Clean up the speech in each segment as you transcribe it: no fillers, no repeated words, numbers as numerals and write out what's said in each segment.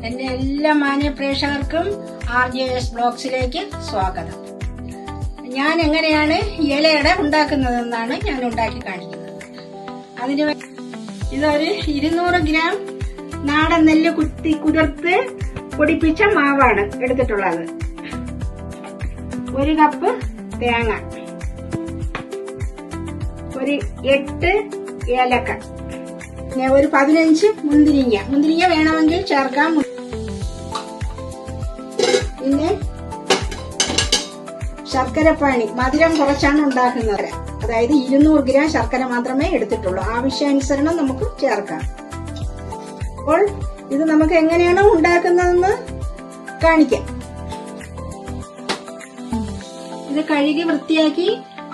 എന്റെ എല്ലാ മാന്യ പ്രേക്ഷകർക്കും RJS ബ്ലോഗ്സിലേക്ക് സ്വാഗതം. ഞാൻ എങ്ങനെയാണ് ഇലയട ഉണ്ടാക്കുന്നതെന്നാണ് ഞാൻ ഉണ്ടാക്കി കാണിക്കുന്നത്. അതിന് ഇതൊരു 200 ഗ്രാം നാടൻ നെല്ല് കുതിർത്ത് പൊടിപ്പിച്ച മാവാണ് എടുത്തിട്ടുള്ളത്. 1 കപ്പ് തേങ്ങ, ഒരു 8 ഏലക്ക, ഒരു 15 മുന്തിരിങ്ങ വേണമെങ്കിൽ ചേർക്കാം. പിന്നെ ശർക്കരപ്പാനി, മധുരം കുറച്ചാണ് ഉണ്ടാക്കുന്നത്. അതായത് 200 ഗ്രാം ശർക്കര മാത്രമേ എടുത്തിട്ടുള്ളൂ. ആവശ്യാനുസരണം നമുക്ക് ചേർക്കാം. അപ്പോൾ ഇത് നമുക്ക് എങ്ങനെയാണ് ഉണ്ടാക്കുന്നതെന്ന് കാണിക്കാം. ഇത് കഴുകി വൃത്തിയാക്കി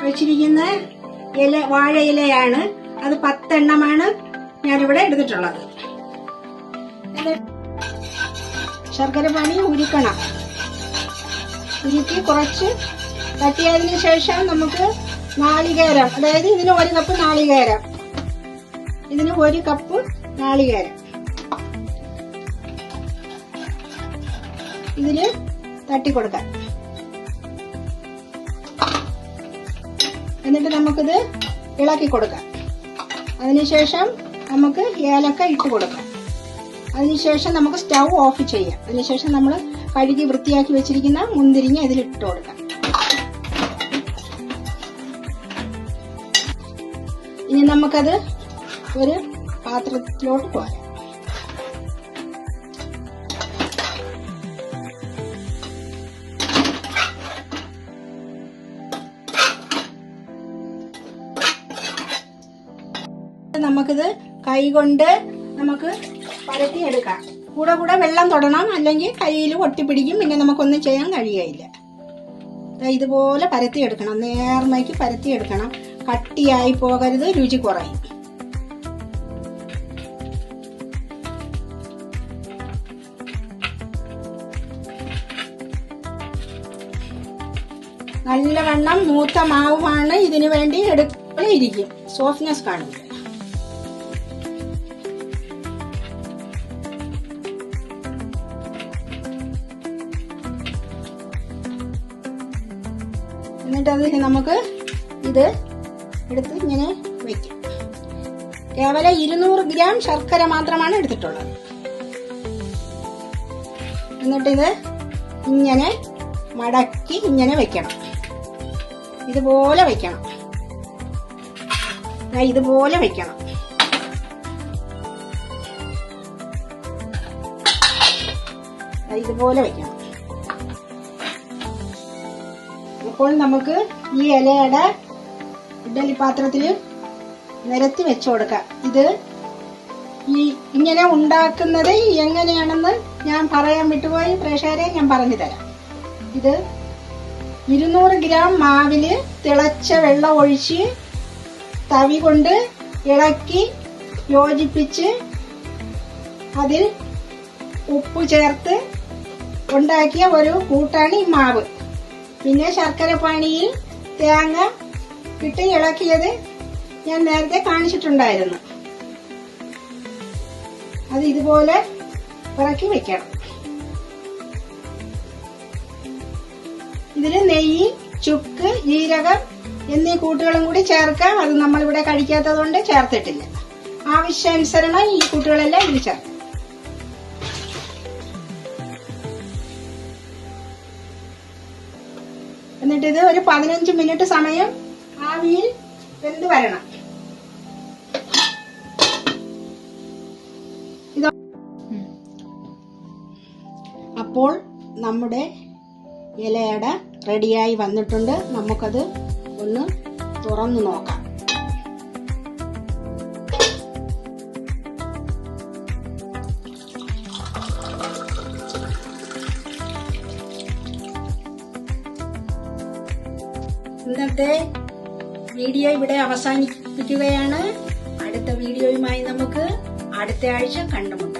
വെച്ചിരിക്കുന്ന വാഴ ഇലയാണ്. അത് 10 എണ്ണമാണ് ഞാനിവിടെ എടുത്തിട്ടുള്ളത്. ശർക്കരപ്പാനി ഉരുക്കണം. ഉരുക്കി കുറച്ച് തട്ടിയതിനു ശേഷം നമുക്ക് നാളികേരം, അതായത് ഇതിന് 1 കപ്പ് നാളികേരം, ഇതിന് 1 കപ്പ് നാളികേരം ഇതില് തട്ടിക്കൊടുക്കാം. എന്നിട്ട് നമുക്കിത് ഇളക്കി കൊടുക്കാം. അതിനുശേഷം നമുക്ക് ഏലക്ക ഇട്ട് കൊടുക്കാം. അതിനുശേഷം നമുക്ക് സ്റ്റൗ ഓഫ് ചെയ്യാം. അതിനുശേഷം നമ്മൾ കഴുകി വൃത്തിയാക്കി വെച്ചിരിക്കുന്ന മുന്തിരിങ്ങ ഇതിലിട്ട് കൊടുക്കാം. ഇനി നമുക്കത് ഒരു പാത്രത്തിലോട്ട് പോരാം. നമുക്കിത് കൈകൊണ്ട് നമുക്ക് പരത്തിയെടുക്കാം. കൂടെ വെള്ളം തൊടണം, അല്ലെങ്കിൽ കയ്യിൽ ഒട്ടിപ്പിടിക്കും. പിന്നെ നമുക്കൊന്നും ചെയ്യാൻ കഴിയില്ല. ഇതുപോലെ പരത്തിയെടുക്കണം. നേർമയ്ക്ക് പരത്തിയെടുക്കണം. കട്ടിയായി പോകരുത്, രുചി കുറയും. നല്ലവണ്ണം മൂത്ത മാവുമാണ് ഇതിനു വേണ്ടി എടുക്കും. സോഫ്റ്റ്നെസ് കാണില്ല. എന്നിട്ട് അതിന് നമുക്ക് ഇത് എടുത്ത് ഇങ്ങനെ വെക്കാം. കേവലം 200 ഗ്രാം ശർക്കര മാത്രമാണ് എടുത്തിട്ടുള്ളത്. എന്നിട്ടിത് ഇങ്ങനെ മടക്കി ഇങ്ങനെ വെക്കണം. ഇതുപോലെ വെക്കണം. ഇതുപോലെ വെക്കണം. ഇതുപോലെ വെക്കണം. അപ്പോൾ നമുക്ക് ഈ ഇലയുടെ ഇഡ്ഡലി പാത്രത്തിൽ നിരത്തി വെച്ചു കൊടുക്കാം. ഇത് ഇങ്ങനെ ഉണ്ടാക്കുന്നത് എങ്ങനെയാണെന്ന് ഞാൻ പറയാൻ വിട്ടുപോയി. പ്രേക്ഷകരെ ഞാൻ പറഞ്ഞു തരാം. ഇത് 200 ഗ്രാം മാവില് തിളച്ച വെള്ളം ഒഴിച്ച് തവി കൊണ്ട് ഇളക്കി യോജിപ്പിച്ച് അതിൽ ഉപ്പ് ചേർത്ത് ഉണ്ടാക്കിയ ഒരു കൂട്ടാണ് ഈ മാവ്. പിന്നെ ശർക്കരപ്പാനിയിൽ തേങ്ങ ഇട്ട് ഇളക്കിയത് ഞാൻ നേരത്തെ കാണിച്ചിട്ടുണ്ടായിരുന്നു. അത് ഇതുപോലെ ഇറക്കി വെക്കണം. ഇതിൽ നെയ്യ്, ചുക്ക്, ജീരകം എന്നീ കൂട്ടുകളും കൂടി ചേർക്കാം. അത് നമ്മളിവിടെ കഴിക്കാത്തത് കൊണ്ട് ചേർത്തിട്ടില്ല. ആവശ്യാനുസരണം ഈ കൂട്ടുകളെല്ലാം ഇതിൽ ചേർക്കാം. എന്നിട്ട് ഇത് ഒരു 15 മിനിറ്റ് സമയം ആവിയിൽ വെന്ത് വരണം. അപ്പോൾ നമ്മുടെ ഇലയട റെഡിയായി വന്നിട്ടുണ്ട്. നമുക്കത് ഒന്ന് തുറന്നു നോക്കാം. ഇന്നത്തെ വീഡിയോ ഇവിടെ അവസാനിപ്പിക്കുകയാണ്. അടുത്ത വീഡിയോയുമായി നമുക്ക് അടുത്ത ആഴ്ച കണ്ടുമുട്ടാം.